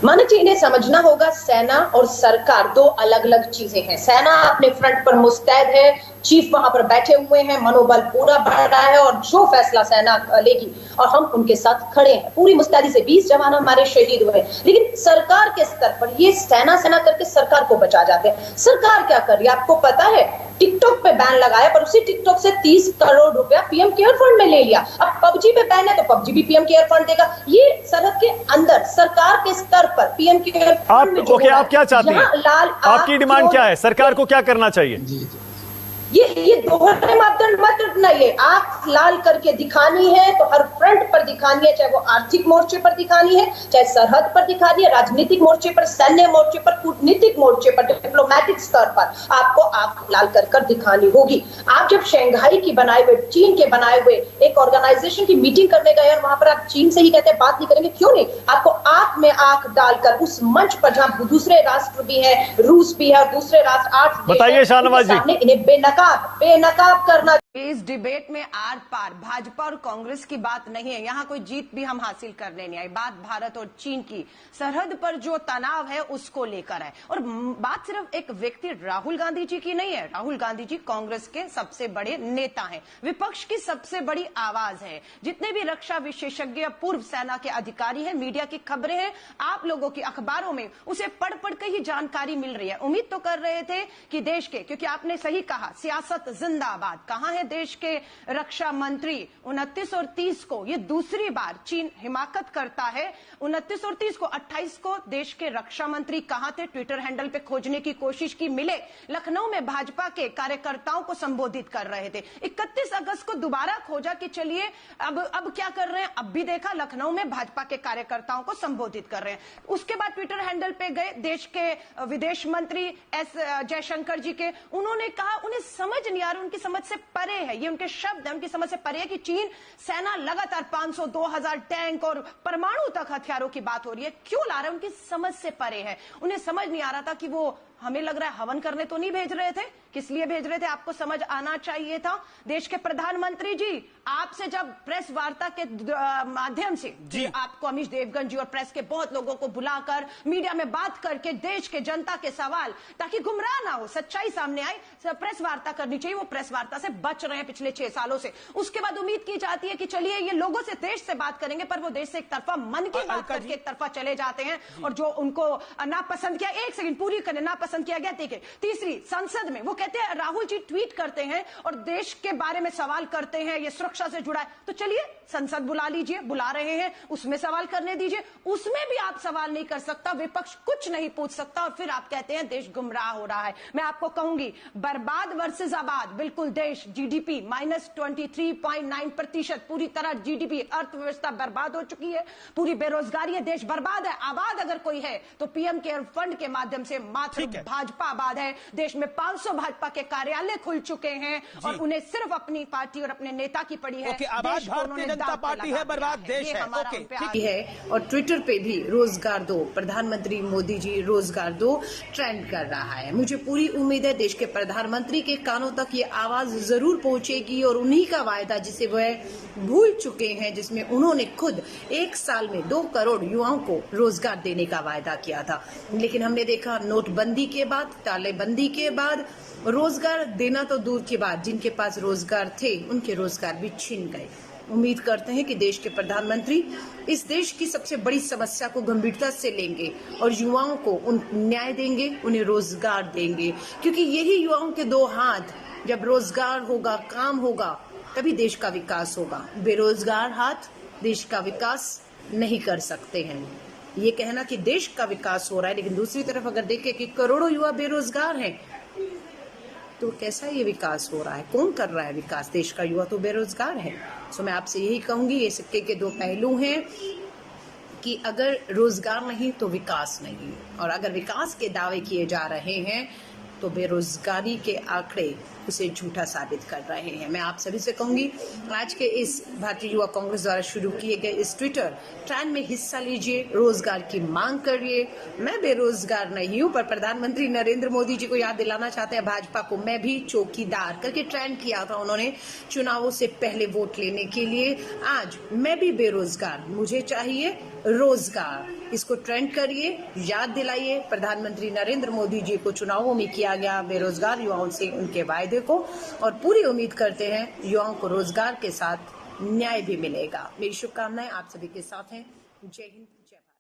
मानिक जी, इन्हें समझना होगा सेना और सरकार दो अलग अलग चीजें हैं। सेना अपने फ्रंट पर मुस्तैद है, चीफ वहां पर बैठे हुए हैं, मनोबल पूरा बढ़ रहा है और जो फैसला सेना लेगी और हम उनके साथ खड़े हैं पूरी मुस्तैदी से। 20 जवान हमारे शहीद हुए, लेकिन सरकार के स्तर पर ये सेना सेना करके सरकार को बचा जाते हैं। सरकार क्या कर रही है आपको पता है? टिकटॉक पे बैन लगाया, पर उसी टिकटॉक से 30 करोड़ रुपया पीएम केयर फंड में ले लिया। अब पबजी पे बैन है तो पबजी भी पीएम केयर फंड देगा। ये सरहद के अंदर सरकार के स्तर पर पीएम केयर फंड में जो आप क्या चाहती हैं? आपकी डिमांड क्या है? सरकार को क्या करना चाहिए? जी ये दोहरे मापदंड मत रखना। ये आंख लाल करके दिखानी है तो हर फ्रंट पर दिखानी है, चाहे वो आर्थिक मोर्चे पर दिखानी है, चाहे सरहद पर दिखानी है, राजनीतिक मोर्चे पर, सैन्य मोर्चे पर, कूटनीतिक मोर्चे पर, डिप्लोमेटिक स्तर पर आपको आंख लाल कर दिखानी होगी। आप जब शंघाई की बनाए हुए, चीन के बनाए हुए एक ऑर्गेनाइजेशन की मीटिंग करने गए और वहां पर आप चीन से ही कहते हैं बात नहीं करेंगे, क्यों नहीं? आपको आंख में आंख डालकर उस मंच पर जहां दूसरे राष्ट्र भी है, रूस भी है और दूसरे राष्ट्र 8 बताइए शाहनवाज जी, इन्हें बेनकाब करना। इस डिबेट में आर पार भाजपा और कांग्रेस की बात नहीं है। यहाँ कोई जीत भी हम हासिल करने नहीं आए। बात भारत और चीन की सरहद पर जो तनाव है उसको लेकर है। और बात सिर्फ एक व्यक्ति राहुल गांधी जी की नहीं है। राहुल गांधी जी कांग्रेस के सबसे बड़े नेता हैं, विपक्ष की सबसे बड़ी आवाज है। जितने भी रक्षा विशेषज्ञ, पूर्व सेना के अधिकारी हैं, मीडिया की खबरें हैं, आप लोगों की अखबारों में उसे पढ़ के ही जानकारी मिल रही है। उम्मीद तो कर रहे थे कि देश के, क्योंकि आपने सही कहा, सियासत जिंदाबाद। कहां है देश के रक्षा मंत्री? 29 और 30 को ये दूसरी बार चीन हिमाकत करता है। 29 और 30 को, 28 को देश के रक्षा मंत्री कहां थे? ट्विटर हैंडल पे खोजने की कोशिश की, मिले लखनऊ में भाजपा के कार्यकर्ताओं को संबोधित कर रहे थे। 31 अगस्त को दोबारा खोजा कि चलिए अब क्या कर रहे हैं, अब भी देखा लखनऊ में भाजपा के कार्यकर्ताओं को संबोधित कर रहे हैं। उसके बाद ट्विटर हैंडल पे गए देश के विदेश मंत्री एस जयशंकर जी के, उन्होंने कहा उन्हें समझ नहीं आ रहा, उनकी समझ से परे है, ये उनके शब्द है, उनकी समझ से परे है कि चीन सेना लगातार 500, 2000 टैंक और परमाणु तक हथियारों की बात हो रही है। क्यों ला रहे हैं? उनकी समझ से परे है। उन्हें समझ नहीं आ रहा था कि वो, हमें लग रहा है हवन करने तो नहीं भेज रहे थे। किस लिए भेज रहे थे आपको समझ आना चाहिए था। देश के प्रधानमंत्री जी आपसे जब प्रेस वार्ता के माध्यम से जी आपको अमीश देवगन जी और प्रेस के बहुत लोगों को बुलाकर मीडिया में बात करके देश के जनता के सवाल, ताकि गुमराह ना हो, सच्चाई सामने आए, प्रेस वार्ता करनी चाहिए। वो प्रेस वार्ता से बच रहे हैं पिछले 6 सालों से। उसके बाद उम्मीद की जाती है कि चलिए ये लोगों से, देश से बात करेंगे, पर वो देश से एक तरफा मन की बात करके एक तरफा चले जाते हैं। और जो उनको नापसंद किया, एक सेकंड पूरी करने, नापसंद किया गया, ठीक है। तीसरी, संसद में वो कहते हैं, राहुल जी ट्वीट करते हैं और देश के बारे में सवाल करते हैं, ये सुरक्षा से जुड़ा है, तो चलिए संसद बुला लीजिए, बुला रहे हैं, उसमें सवाल करने दीजिए। उसमें भी आप सवाल नहीं कर सकता, विपक्ष कुछ नहीं पूछ सकता, और फिर आप कहते हैं देश गुमराह हो रहा है। मैं आपको कहूंगी, बर्बाद वर्सेस आबाद, बिल्कुल देश जीडीपी -23.9%, पूरी तरह जीडीपी, अर्थव्यवस्था बर्बाद हो चुकी है, पूरी बेरोजगारी है, देश बर्बाद है। आबाद अगर कोई है तो पीएम केयर फंड के माध्यम से मात्र भाजपा आबाद है। देश में 500 भाजपा के कार्यालय खुल चुके हैं और उन्हें सिर्फ अपनी पार्टी और अपने नेता की पड़ी है। आबाद भारतीय जनता पार्टी है, बर्बाद देश है। और ट्विटर पे भी रोजगार दो, प्रधानमंत्री मोदी जी रोजगार दो ट्रेंड कर रहा है। मुझे पूरी उम्मीद है देश के प्रधानमंत्री के कानों तक ये आवाज जरूर पहुंचेगी और उन्हीं का वायदा जिसे वह भूल चुके हैं, जिसमें उन्होंने खुद 1 साल में 2 करोड़ युवाओं को रोजगार देने का वायदा किया था। लेकिन हमने देखा नोटबंदी के बाद, तालेबंदी के बाद रोजगार देना तो दूर की बात, जिनके पास रोजगार थे उनके रोजगार भी छीन गए। उम्मीद करते हैं कि देश के प्रधानमंत्री इस देश की सबसे बड़ी समस्या को गंभीरता से लेंगे और युवाओं को न्याय देंगे, उन्हें रोजगार देंगे, क्योंकि यही युवाओं के 2 हाथ, जब रोजगार होगा, काम होगा, तभी देश का विकास होगा। बेरोजगार हाथ देश का विकास नहीं कर सकते हैं। ये कहना कि देश का विकास हो रहा है, लेकिन दूसरी तरफ अगर देखें कि करोड़ों युवा बेरोजगार हैं, तो कैसा ये विकास हो रहा है? कौन कर रहा है विकास? देश का युवा तो बेरोजगार है। सो मैं आपसे यही कहूंगी, ये सिक्के के 2 पहलू हैं कि अगर रोजगार नहीं तो विकास नहीं, और अगर विकास के दावे किए जा रहे हैं तो बेरोजगारी के आंकड़े उसे झूठा साबित कर रहे हैं। मैं आप सभी से कहूंगी, आज के इस भारतीय युवा कांग्रेस द्वारा शुरू किए गए इस ट्विटर ट्रेंड में हिस्सा लीजिए, रोजगार की मांग करिए। मैं बेरोजगार नहीं हूं, पर प्रधानमंत्री नरेंद्र मोदी जी को याद दिलाना चाहते हैं भाजपा को, मैं भी चौकीदार करके ट्रेंड किया था उन्होंने चुनावों से पहले वोट लेने के लिए। आज मैं भी बेरोजगार, मुझे चाहिए रोजगार। इसको ट्रेंड करिए, याद दिलाइए प्रधानमंत्री नरेंद्र मोदी जी को चुनावों में किया गया बेरोजगार युवाओं से उनके वायदे को, और पूरी उम्मीद करते हैं युवाओं को रोजगार के साथ न्याय भी मिलेगा। मेरी शुभकामनाएं आप सभी के साथ हैं। जय हिंद, जय भारत।